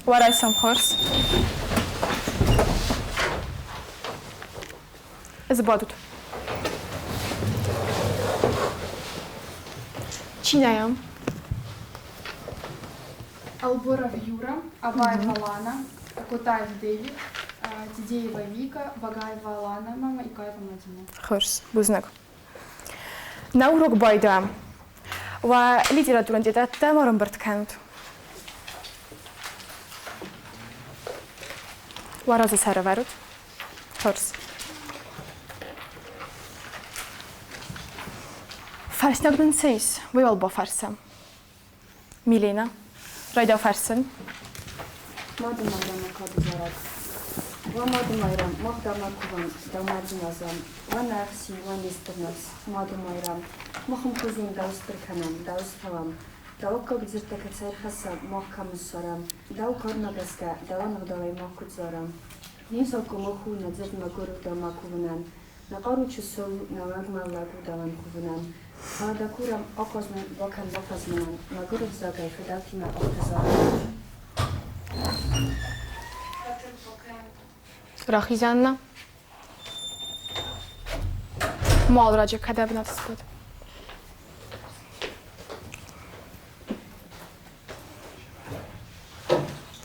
ورایسم خورس از بادود چی نیم؟ Алборов Юра, Абаева Лана, Кутаев Дэвид, Тидеева Вика, Багаева Лана, мама и Каева Мадина. خورس بوزنک نورق بايدام وليتراتورا انتدات مرم برت كانت ورازة سارة وارد خورس فرس نقدن سيس ويوال با فرسم ميلينا رايدا فرسن مادم آدم کاد زارد و مادم آیرم مقدار نکوان دامادی نزم و نفسی و نیسترنس مادم آیرم مخم کوزین داوستر کنم داوستوام داو کog زرتک سیر خساب محکم سرم داو کار نگسکه داو نقدای محکود زارم نیزا کمخو نزد مگورو دام کوونن نقارو چسو نوگ ملاقو دام کوونن هذا كورم أقصد وكان بقص من مجرد زاجي فداكي ما أقصد راخي جانا مال راجع كذا بنفسك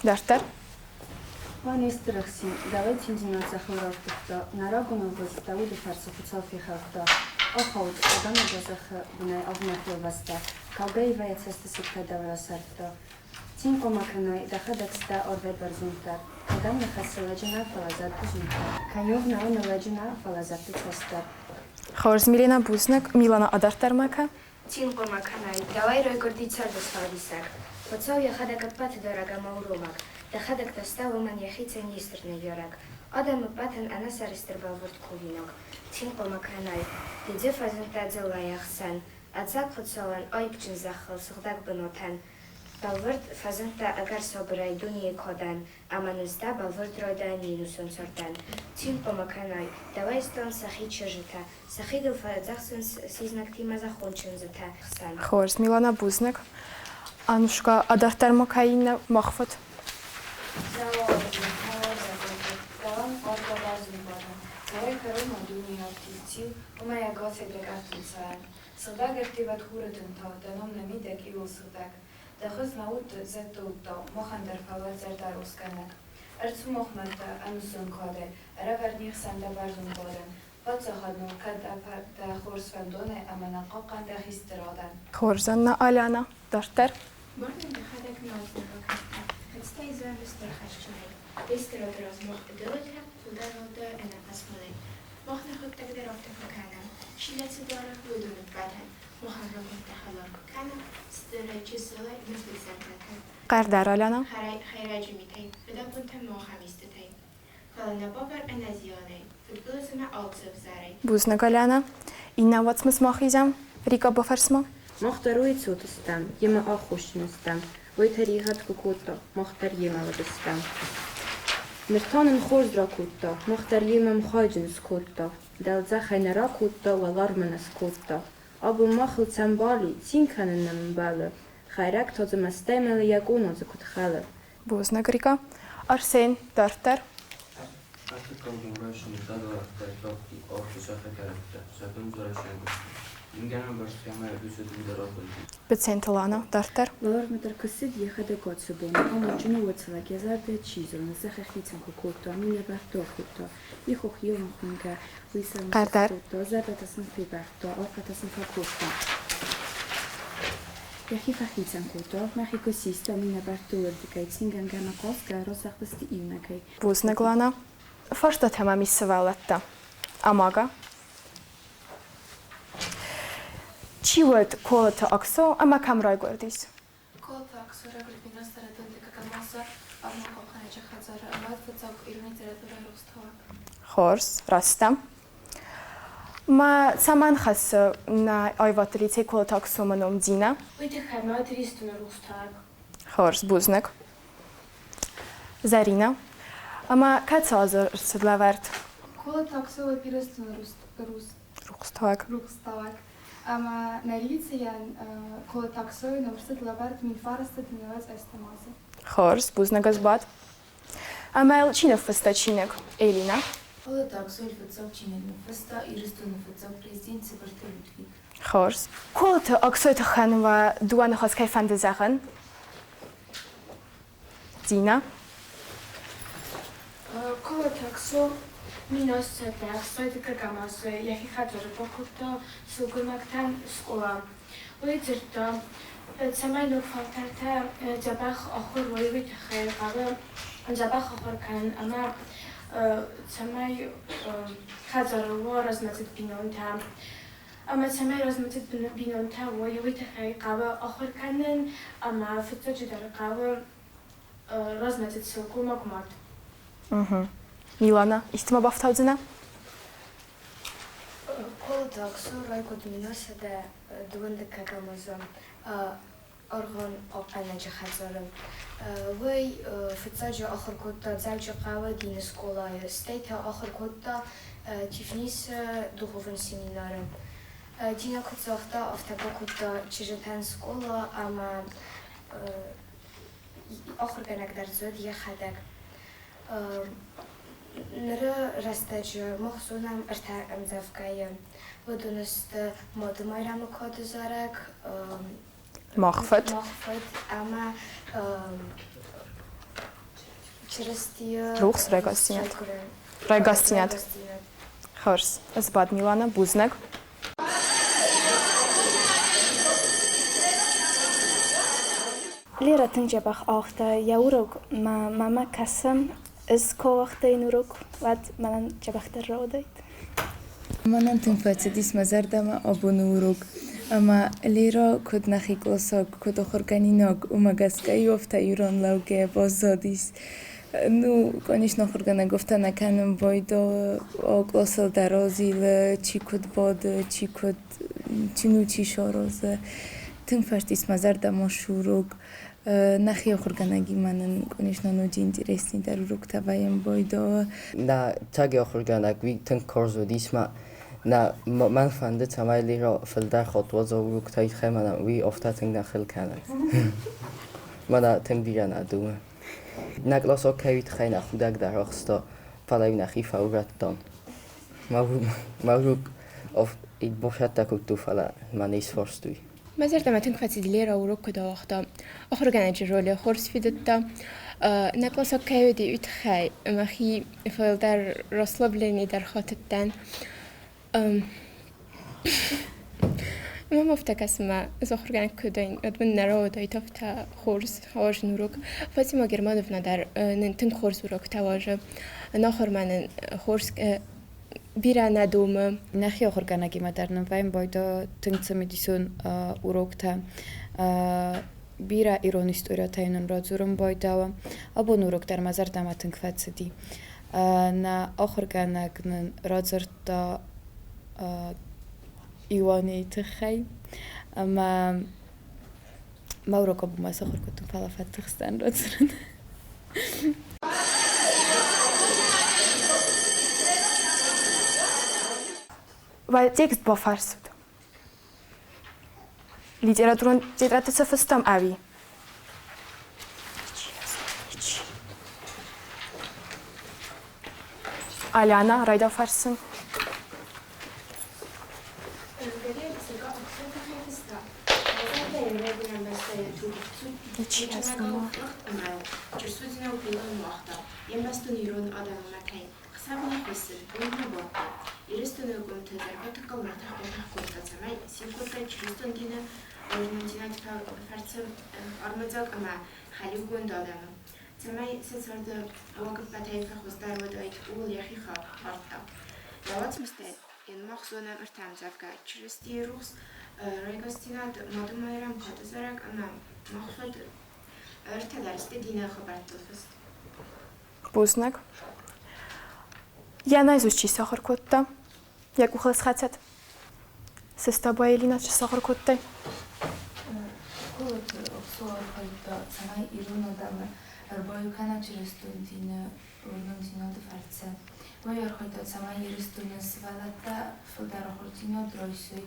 دفتر وانسترخسي داويت تنجنا زخورات تختا نراغنا بس داود فرسخ تصافي خفتا أخوض أدم جزخ بناء أبناء الوسطى كوجي ويا تستسيق دورة سرتا تين كما كناي دخلت ستا أربع برزونتا أدم نخسر لجنا فلازات بزونتا كيوم ناون لجنا فلازات تستا خورز ميلينا بوزنك ميلانا أدرتر ماكا تين كما كناي دواي ريكوردي تسردس فاليسك وتصاو يخدك بات درجة مورومك دخلك تستاو من يخيتن يسترني يورك آدم باتن أنا سرستر بالورد كولينك تين كما كناي دي فازن تادزلا يخسن أتزاق خدسوان أيب جن زخل سخدك بنوتن بالورد فازن تا أگر صبرای دنیای کدن اما نزده بالورد را دانی نوسون سرتن تین كما كناي دوايستان سخي چجتا سخي دل فازخسن سيزنك تيما زخونچن زتا خسن خورز ميلانا بوزنك أنوشكا أدرتر ماكاين مخفت Моя корона дуния артистил, моя госедрек артинцан. Сырдаг артиват хуретунта, даном намидек и усырдаг. Дахыз наут зеттутта, мохандар фават зердар усканак. Арцу мохмата ануsun каде, аравар нихсан да барзун боден. Фацахадну кадда да хорсвандоне, амана қоқан да хистирадан. خورزنا آلانا دفتر Morgen gaat ik naar de vakantie. Het steeds wel rustig als je gisteren dat er als mocht bedoeld heb, zodat we en een asmaling. Mocht nog goed dat erop te verkennen. Schillet ze door hoe doen het baden. Mocht nog goed te gaan kennen. Sterretjes zullen niet bezenden. قردر آلانا خیرج میتین. فدا بودم موهم استتین. فلان باور ان زیاده. فدوز ما آلتف زاری. بوزنك آلانا إنا واتمس ماخيجام ريكا بفرسما مختاروي تسوتستم يما آخوشنستم ويتريغت كوكوتا مختار يما ودستم مرتان خورز را كوتا مختار يما مخاجن سكوتا دل زخين را كوتا والارمن سكوتا أبو مخل تنبالي تين كانن من بالا خيرك تازم استعمل يقونا زكوت خاله بوزنك ريكا أرسين دفتر Afrikan Cumhuriyeti'nde taraftarı ortaya karakter. Sakın zorlaşmayın. İngilizce başlamayı düşündüğümde rahatladım. بتسين تلانا دفتر لور متر كسد يخد قد سبون أما جنو وتسلك يزار ده تشيزو نزخ خيتن كوكوتا من يبرتو خوتا يخو خيوم خونكا ويسا قردر. خوتا زربة تصنف في برتو أوفا تصنف كوتا يخي فخيتن كوتا مخي كسيستا من يبرتو وردكي تسنغن غانا قاسكا رسخ دستي إيونكي بوزنك لانا فرشتا تمامي السوالتا أماغا چی ود کولتا اکسو اما کم رای گردیس Колта аксора грибина старатунди какамаса, арма коханеча хазара, амат фацак ирни литература рустава. خورس راستم ما سامان خس نا آیواتری تی کولتا اکسو منوم دینه ویدی خرمات ریستون روستاق. خورس بوزنک زرینه اما کت آزر سدلاورد Кола таксова пирестен руст روستاک Рухставак. أما نريدسيان كل تاكسوي نورست لبرت من فارست تنوز استمازي. خورس بوزنك أزباد. أما تشينا فستا تشينك إلينا. Alle taksoi الفتزوجين المفستا يرستو نفتزوج بريزين سبرت لودفيك. خورس. كل أكسوي تخن ودوان خاص كيف عند زخن. دينا. كل تاكسو مينوس تاكسوي تكراماس يحي خاطر بوكوتا سوغماكتان سكولا. ويترتا سماي نوفالترتا جباخ آخر ويبي تخيل قبل جباخ آخر كان أما سماي خاطر ورزمت بينونتا أما سماي رزمت بينونتا ويبي تخيل قبل آخر كانن أما فتوجي در قبل رزمت سوكو مقمات. ميلانا إشتما بافتاوزنا؟ كل تاكسو رايكود مينوس دا دوان دكا كامازون أرغن أنا جخازرم. وي فتزاج آخر كوتا زاج قاوة دين سكولا ستيتا آخر كوتا تفنيس دخوفن سيمينارم. دينا كنت زختا أفتبا كوتا تجتان سكولا أما آخر كنك در زود يخدك. نرى رستاج مخزونم ارتاق امزافكايا ودونست مادمايرام كود زارك مخفت اما چرستيا روخس رايغاستينات خورس أزباد ميلانا بوزنك ليرة تنجبخ آختا يوروك ما كسم از كوخته نوروك واد منن جبخته روديت منن تنفتديس مزردما أبو نوروك أما ليرا كود نخي كلاساك كود خورغانيناك ومغاسكا يوفتا يوران لوگه بازاديس نو конечно خورغانا گفتا نکنم بايدا كلاسال درازيل چي كود باد چي كود چي چي شارازه تنفتديس مزردما شوروك نخي خورغاناگي منن конечно очень интересный дарурок таваем бойда на таги خورغاناگي тын корзодисма на ман фанде тамайлира филдар хотва зорук тай хемана ви офтатин дахил kana мана тын биран адума на класо кавит хайна худаг дарахста палай нахи фаураттан маврук оф ит бошата куту фала манис форстуй مازال ما تنكفتي ليرة وروك دا وقتا أخرج أنا جرولي خورس في دتا نقص كايودي يتخاي ما خي فلدر رسلبلني در خاطتن ما مفتكس ما زخرج أنا كدين أدمن نرو دا يتفتا خورس خورس نوروك فاتي ما جرمانوفنا در ننتن خورس وروك تواجه ناخر من خورس بيرا ندوم نخي آخر کنگی مدرنم فهم بايدا تنگت مدیسون اوروکتا بيرا ایران استوریا تاینون رازورم بايدا ابو نوروک در مزار دم تنگ فتسدی نا آخر کنگن رازر تا ایوانی تخی اما موروک ابو ماس آخر کتون فلا فتخستن رازرن تكست بفارسود ليتراتورون تتراتس فستم أبي أليانا رايدا فارسن Ирестон гонт зархатка мартахбатах култацамай сикуртай чристон дина орнантинат фарцам армазак ама халигун дадам цамай сецарда вагбатай фахустар водайт ул яхиха харта явац мстет ин махзона мартамзавка чристи рус райгастинат мадумайрам хатазарак ама махсуд артадарсте дина хабартофс بوزنك Я наизусть чист сахар котта. Я кухала с хатят. С тобой Элина чист сахар котта. Колот oksor hajta samaj iruno dame arboju kana čiristundine urnundino dvarce. Vojor hajta samaj iristune svalata fildaro hortino drojsui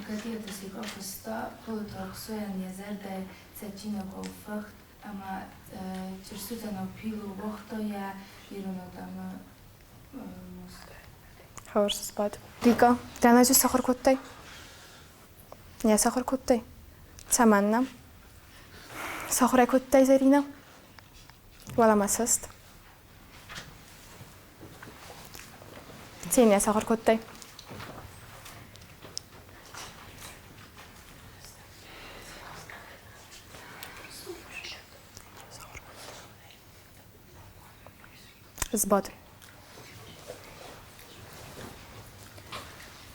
gadieta sig ofesta pulutorg sojan jezerde secino golfacht ama čirsutano pilu vohtoja iruno dame خورس سباد ريكا دانا جو سخر كوتي يا سخر كوتي تمنى سخر كوتي زرينا ولا مسست تين يا سخر كوتي زباد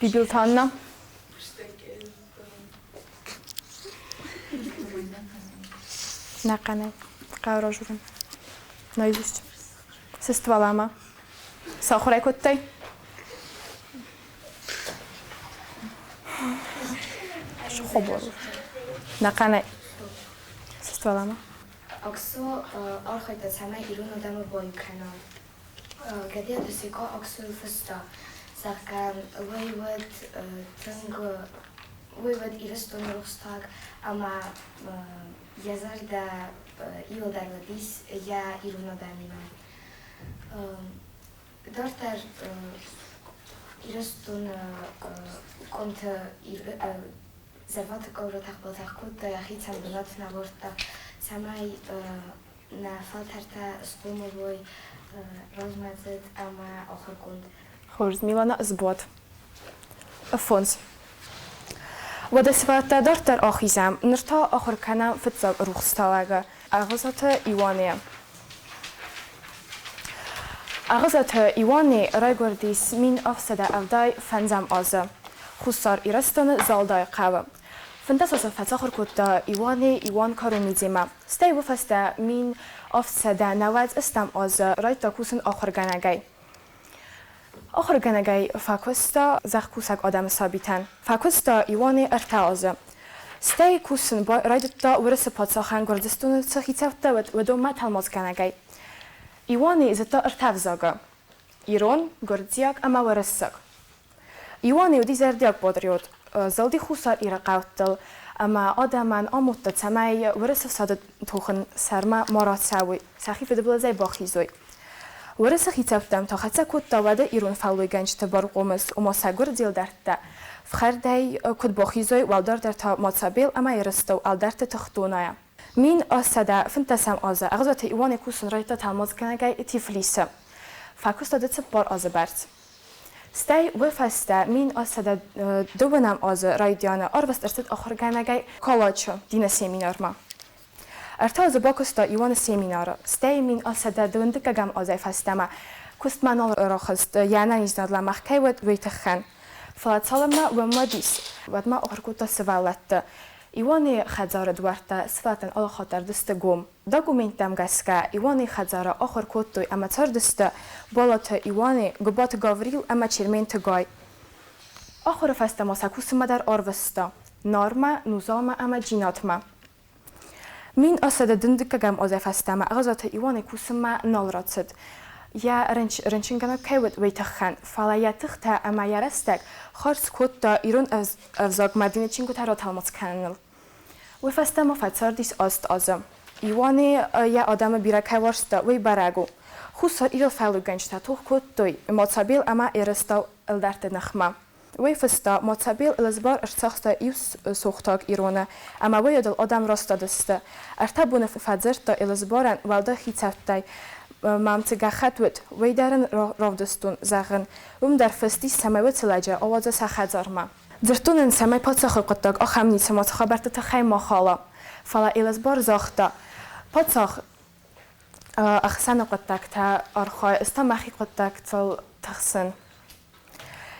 Bibiltanna. Naqanay. Qawrajurum. Naizust. Sistvalama. Saxuray kottay. Xobor. Naqanay. Sistvalama. Akso arxayta samay iruno dama boykana. Gadia dusiko akso festa. Sakan vojvod irastun rostag ama yazarda iodarladis ja irunodamina. Dortar irastun konta zavata kovrotak botakut jahitsam donatna vorta samaj na faltarta spumovoj rozmazet ama ohrkund. خورز ميلانا زباد فونز ودسفات دارتر آخیزم نرتا آخر کنم فتزا روخستاوگه اغزات ایوانه اغزات ایوانه رای گردیس مین افسده افدای فنزم آزه خستار ایرستان زالدای قوه فندس از فتاخر کد ایوان کارو میزیمه ستی وفسته مین افسده نوز استم آزه رای تاکوسن آخر گنگی آخر گنگی فاکوستا زخکوسک آدم ثابتن فاکوستا ایوان ارتعازه ستی کوسن با رایدتا ورس پادساخن گردستون سخیتفته و دو متلماز گنگی ایوانی زتا ارتفزاگه ایرون گردزیاک اما ورسک ایوانی و دیزردیاک بادریود زلدی خوصار ایرقاوتل اما آدمان آموت تمای ورس ساده توخن سرما مارات ساوی سخیف دبلزای باخیزوی ورس خیتفتم تا خطا کد داوده ایرون فولوی گنج تبار قومس و ما سگر دیل درده فخردای کد باخیزوی والدار در تا ماتسابیل اما ایرستو الدرت تختونای مین آسده فنتسم آزه اغزات ایوان کوسن رایتا تلماز کنگای تیفلیسه فاکوستا دت بار آزه برد ستی وفسته مین آسده دوبنم آزه رایدیانه آروست ارتد آخر گنگای کالاچو دین سیمینار ما ارتاز باکستا ایوان سیمینار ستی مین آسده دوندک گم آزه فستما کست منال راخست یعنی نیزداد لمخکی ود ویتخن فلات سالمنا و مادیس ود ما آخر کتا سوالت ایوانی خزار دوارتا سفاتن آلا خاطر دست گم دا گومینتم گسکه ایوانی خزار آخر کتوی اما تر دست بالات ایوانی گبات گاوریل اما چرمین تگای آخر فستما سکوس ما در آروستا نارما نوزاما اما جیناتما مین آسده دندک گم آزه فستما اغزات ایوانی کوسما نال راتسد یا رنچنگانا کیود ویتخن فلا یتخته اما یرستک خارس کتا ایرون افزاگ مدینه چینگو ترا تلماز کنل و فستما فتسار دیس آست آزم ایوانی یا آدم بیرکه وارستا وی برگو خوصار ایرو فلو گنجتا توخ کتوی ماتسابیل اما ایرستا الدرت نخمه وی فستا ماتسابیل الازبار ارتساختا ایوس سوختاگ ایرونه اما وی دل آدم راستا دسته ارتبونه فدزرتا الازبارن والده خیتفتای مامتگه خطوت وی درن راودستون زغن در فستی سماوت لجه آوازه سخزار ما درتونن سمای پادساخ قطاق آخم نیسه ما تخبرت تخی ما خالا فلا ایلزبار زاختا پادساخ اخسان قطاق تا ارخای استمخی قطاق تل تخسن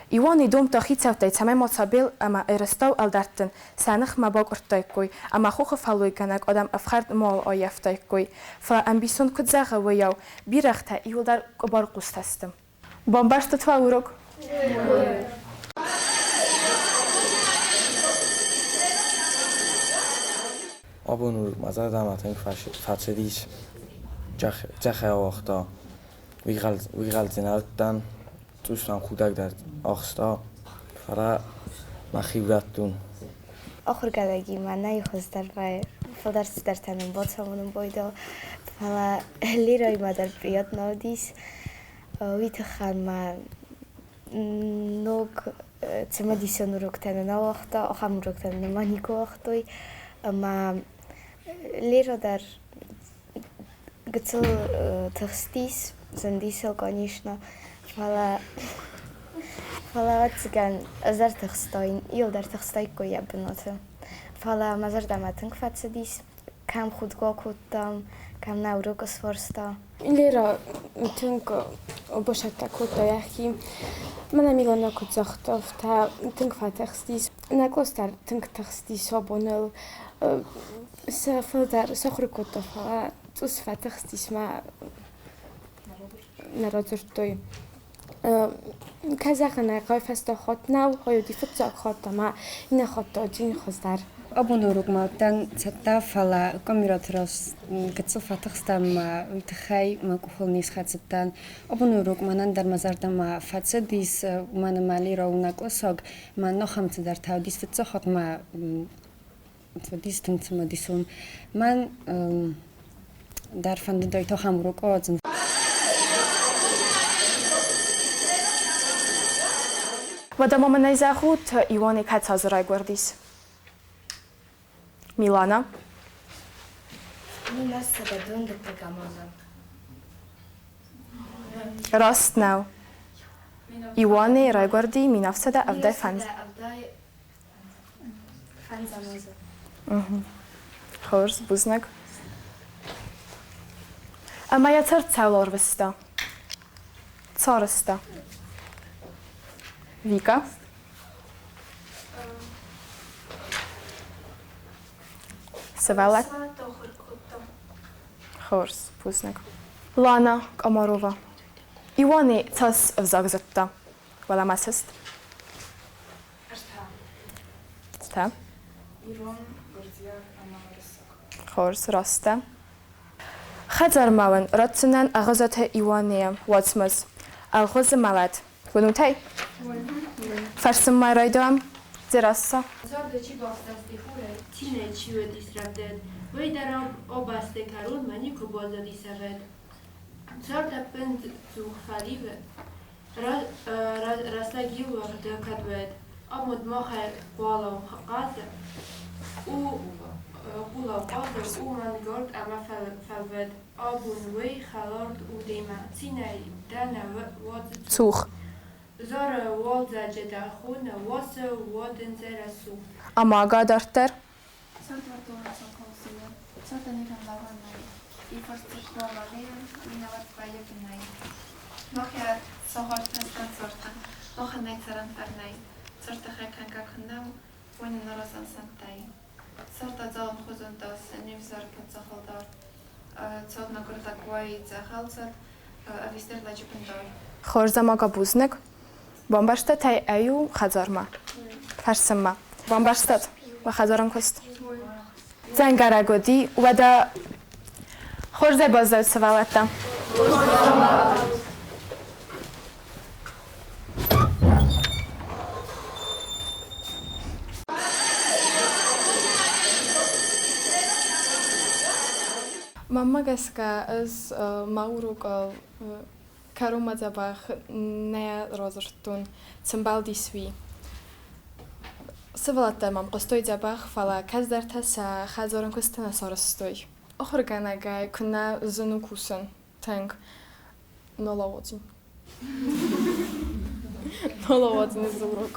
ایوانی دوم تا خیت سوتای سمای ماتسابیل اما ایرستاو الدرتن سانخ مباگ ارتای کوی اما خوخ فلوی کنک آدم افخرد مال آیفتای کوی فلا امبیسون کد زغه ویاو بیرخته ایول در قبار قوست هستم بامبرست تو اوروک ابونور مازال دامتن فاتشدیش جخه آختا ویغال زنالتن توشتم خودک در آخستا فرا مخیبرتون آخر گلگی من نیخوست در وی فدرس در تنم باتمونم بایدا فلا لیرای ما در بیاد نادیس ویت خان ما نوک تمدیسون روکتن نواختا آخام روکتن نمانیکو آختوی اما لیرا در گتل تخستیس زندیسل конечно فلا цыган азар тахстайн ил дар тахстай ко ябната фала мазар даматинг фатсадис кам худго куттам кам наурокос форста лера тинг бошатта кутта яхи мана милана кутзахтов та тинг фатахстис наклостар тинг тахстис обонел сафдар сохр кутта фала тус фатахстис ма народзуртой казахана қайфаста хотнау ҳоюди футсак хотама ина хотта ҷин хоздар ابونوروگ ما تن ستا فلا کامیراتراس کتسو فتحستم تخای ما کهول نیست خدستن ابونوروگ منن در مزارد ما فتصدیس من مالی را اونکلساگ من نخم تدر تودیس فتزخات ما تودیس تنتم دیسون من در فند دایتا هم روک آدم و در moment خود ایوانی کت از رای گردیس میلانا Mina sada dunde pegamoza. راست نو ایوانی رای گردی می نفسده افدای فنز خورس بوزنگ اما یا تر تولار وستا تارستا ویکا سوالت خورس بوزنگ لانا کامارووا ایوانی تاس افزاگزتا ولا مسست تا خورس راسته خزر ماون راتسنن اغازات ایوانیم واتمز الخوز ملد ونوتای فرسم ما رایدوام زراستا Sorda ci bosta sti fure, cine ci u disrabded, voi daram obaste carun manico bolda di savet. Sorda pent zu khalive, rasta giuar de cadved, amod moche bola khaqasa, u hula qasa u man gord ama falved, abun wei khalord u dema, cine dana wad Zuch. Zara wadza jeda khuna wasa wadin zerasu. اما آگاه دارتر Sorda vartoja sakolsija. Sorda nikan lavanai. I forstik valavejan, mina vartvajakinai. Nohja sohort neskan sortan. Noha neksaran farnai. Sorta hekan kakundam, wani narazan santai. Sorta zalam khuzun das, nivzar kat zahaldar. Tsodna kurtak wai zahalzat, avister lajipendar. خورزم آگاه بوزنگ بامباشتا تای ایو خزارما فرسم ما بامباشتاد و خزارم کست زنگاره گودی و دا خورزه بازداد سوالتا ماما گسکا از ماوروگال Karuma zabach ne rozrtun cymbal diswi. Sywalata mam qostoi zabach fala kazdarta sa khazoran kustana sorostoi. Okhorgana gay kuna zunu kusan tank nolowodzi. Nolowodzi zurok.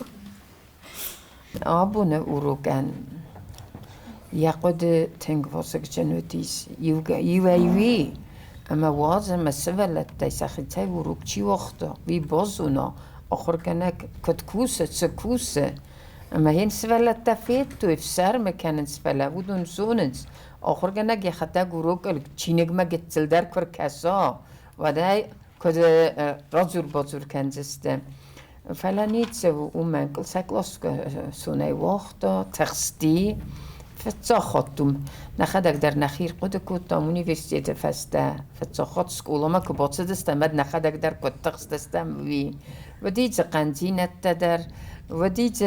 Abune urugan yaqod tank vosek genutis UAV اما وازم مسئولت دایسخیتای وروک چی وقتا وی بازونا آخر کنک کتکوسه تسکوسه اما هین سولت تفید تو افسر مکنن سوله ودون زوننز آخر کنک یختا وروک چینگ ما گتل در کر کسا و دای کد رازور بازور کنزسته فلا نیت سو اومن کل سکلاس سونه وقتا تخستی ف فتزاخطتم نخدك در نخير قد كنت universitet فستا فتزاخط سكولا ما كبوتس دستمد نخدك در كنت تخستستم وديج قنزينة تدر وديج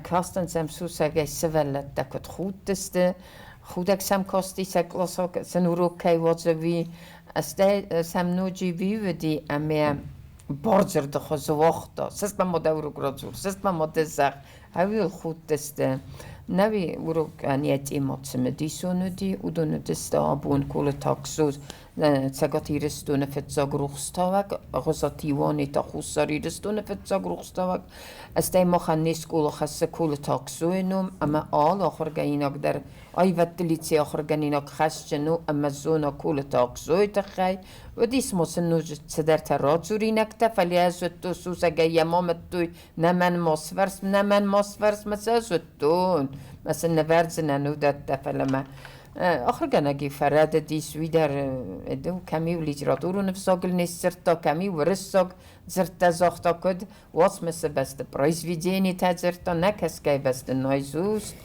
كاستن سمسوسا جاي سفلت دا كنت خود دست خودك سم كاستي سكلاسا سنوروك كي واتزوي استا سمنوجي بي ودي امي بارجر دخو زواختا سست ما دورو گرازور سست ما دزخ هاوی خود دسته نوی ورو نیت ایمات سمدی سوندی و دونه دسته آبون کل تاکسوز تساقاتی رستونه فتزاگ روخستاوک غزاتیوانی تا خوصاری رستونه فتزاگ روخستاوک استی ما خنیس کل خسته کل تاکسوینوم اما آل آخر گیناک در آی ودلیتی آخر گیناک خشجنو اما زونا کل تاکسوی تخی و دیس موسنوج تدر تراجوری نکته فلی از تو سوسا گی امامت توی نمن ماسفرس مثل تون مثل نورز ننودت تفلمه آخر گنگی فراد دیس وی در ادو کمی و لیتراتورو نفساگل نیسترتا کمی و رساگ زرتا زاختا کد واس مثل بست پرایز ویدینی تا زرتا نکس که بست نایزوست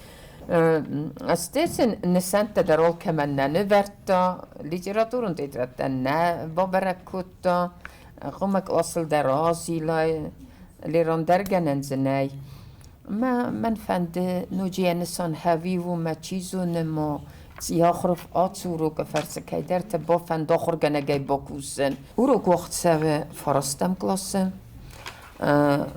استیسن نسنت در آل کمن ننورتا لیتراتورون تیترتا نه بابرکوتا قومک اصل در آزی لای لیران درگنن زنی من فنده نوجی انسان هاوی و ما چیزو نما یاخرف آتو رو که فرسکی در تبا فند آخر گنگی باکوسن او رو گوخت سوه فرستم کلاسه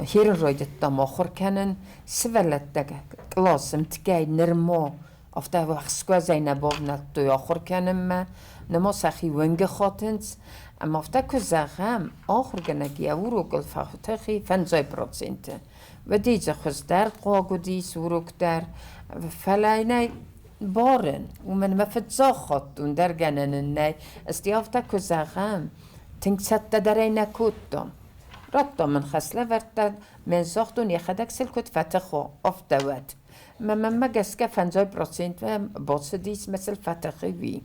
هیر رایدت دام آخر کنن سولت دگه کلاسم تگه نرما افته وقت سکوزه نباب نتوی آخر کنن ما نما سخی ونگ خاطنز اما افته که زغم آخر گنگی او رو گل فاختخی 50% و دیجه خوز در قاگو دیس و رو در فلاینه بارن و من مفتزا خاطون در گنن نی استیافته که زغم تنگ ست در اینه کودم رتا من خسله ورد من ساختون یخدک سل کد فتخو افته ود من مگسکه 50% و باس دیس مثل فتخی وی